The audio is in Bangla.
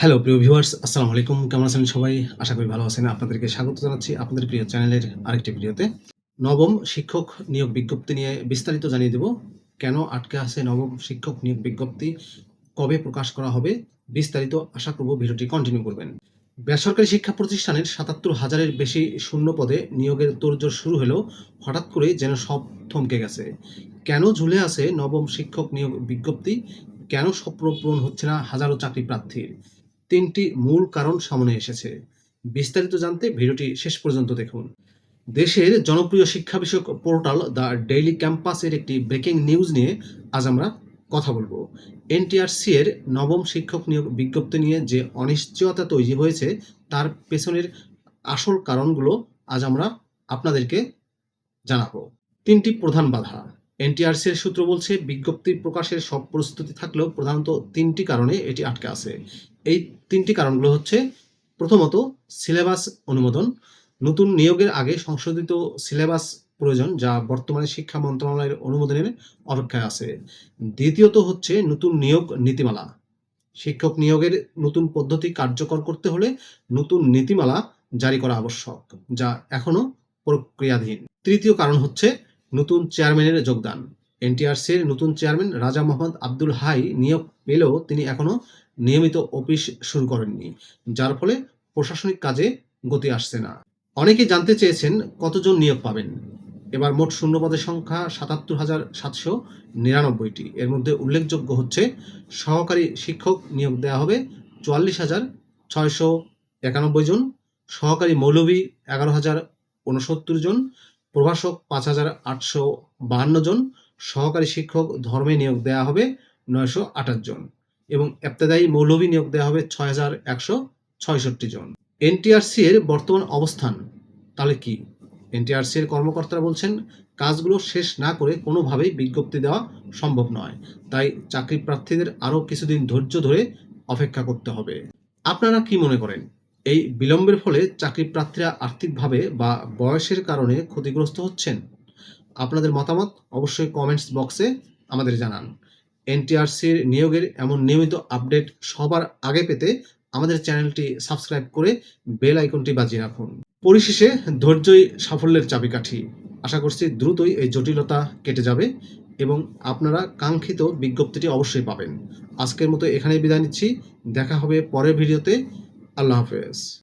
হ্যালো প্রিয় ভিউয়ার্স, আসসালামু আলাইকুম। কেমন আছেন সবাই? আশা করি ভালো আছেন। আপনাদেরকে স্বাগত জানাচ্ছি আপনাদের প্রিয় চ্যানেলের আরেকটি ভিডিওতে। নবম শিক্ষক নিয়োগ বিজ্ঞপ্তি নিয়ে বিস্তারিত জানিয়ে দেব। কেন আটকে আছে নবম শিক্ষক নিয়োগ বিজ্ঞপ্তি? কবে প্রকাশ করা হবে? বিস্তারিত আশা করব ভিডিওটি কন্টিনিউ করবেন। বেসরকারি শিক্ষা প্রতিষ্ঠানের ৭৭,০০০-এর বেশি শূন্য পদে নিয়োগের তোড়জোড় শুরু হলেও হঠাৎ করে যেন সব থমকে গেছে। কেন ঝুলে আছে নবম শিক্ষক নিয়োগ বিজ্ঞপ্তি? কেন স্বপ্ন পূরণ হচ্ছে না হাজারো চাকরি প্রার্থীর? ৩টি মূল কারণ সামনে এসেছে। বিস্তারিত জানতে ভিডিওটি শেষ পর্যন্ত দেখুন। দেশের জনপ্রিয় শিক্ষা বিষয়ক পোর্টাল দ্য ডেইলি ক্যাম্পাসের একটি ব্রেকিং নিউজ নিয়ে আজ আমরা কথা বলবো। এনটিআরসি এর নবম শিক্ষক নিয়োগ বিজ্ঞপ্তি নিয়ে যে অনিশ্চয়তা তৈরি হয়েছে তার পেছনের আসল কারণগুলো আজ আমরা আপনাদেরকে জানাবো। ৩টি প্রধান বাধা। এনটিআরসি এর সূত্র বলছে বিজ্ঞপ্তি প্রকাশের সব প্রস্তুতি থাকলেও প্রধানত ৩টি কারণে এটি আটকে আছে। এই ৩টি কারণগুলো হচ্ছে, প্রথমত সিলেবাস অনুমোদন। নতুন নিয়োগের আগে সংশোধিত সিলেবাস প্রয়োজন, যা বর্তমানে শিক্ষা মন্ত্রণালয়ের অনুমোদনের অপেক্ষায় আছে। দ্বিতীয়ত হচ্ছে নতুন নিয়োগ নীতিমালা। শিক্ষক নিয়োগের নতুন পদ্ধতি কার্যকর করতে হলে নতুন নীতিমালা জারি করা আবশ্যক, যা এখনো প্রক্রিয়াধীন। তৃতীয় কারণ হচ্ছে নতুন চেয়ারম্যানের যোগদান। এনটিআরসির নতুন চেয়ারম্যান রাজা মোহাম্মদ আব্দুল হাই নিয়োগ পেলেও তিনি এখনো নিয়মিত অফিস শুরু করেননি, যার ফলে প্রশাসনিক কাজে গতি আসছে না। অনেকেই জানতে চেয়েছেন কতজন নিয়োগ পাবেন। এবার মোট শূন্যপদের সংখ্যা ৭৭,৭৯৯টি। এর মধ্যে উল্লেখযোগ্য হচ্ছে, সহকারী শিক্ষক নিয়োগ দেওয়া হবে ৪৪,৬৯১ জন, সহকারী মৌলভী ১১,০৬৯ জন, প্রভাষক ৫,৮৫২ জন, সহকারী শিক্ষক ধর্মে নিয়োগ দেওয়া হবে ৯২৮ জন এবং ইবতেদায়ী মৌলভী নিয়োগ দেওয়া হবে ৬,১৬৬ জন। এনটিআরসি এর বর্তমান অবস্থান তাহলে কি? এনটিআরসি এর কর্মকর্তারা বলছেন, কাজগুলো শেষ না করে কোনোভাবেই বিজ্ঞপ্তি দেওয়া সম্ভব নয়। তাই চাকরি প্রার্থীদের আরও কিছুদিন ধৈর্য ধরে অপেক্ষা করতে হবে। আপনারা কি মনে করেন? এই বিলম্বের ফলে চাকরি প্রার্থীরা আর্থিকভাবে বা বয়সের কারণে ক্ষতিগ্রস্ত হচ্ছেন? আপনাদের মতামত অবশ্যই কমেন্টস বক্সে আমাদের জানান। এনটিআরসির নিয়োগের এমন নিয়মিত আপডেট সবার আগে পেতে আমাদের চ্যানেলটি সাবস্ক্রাইব করে বেল আইকনটি বাজিয়ে রাখুন। পরিশেষে ধৈর্যই সাফল্যের চাবিকাঠি। আশা করছি দ্রুতই এই জটিলতা কেটে যাবে এবং আপনারা কাঙ্ক্ষিত বিজ্ঞপ্তিটি অবশ্যই পাবেন। আজকের মতো এখানেই বিদায় নিচ্ছি। দেখা হবে পরের ভিডিওতে। আল্লাহ হাফেজ।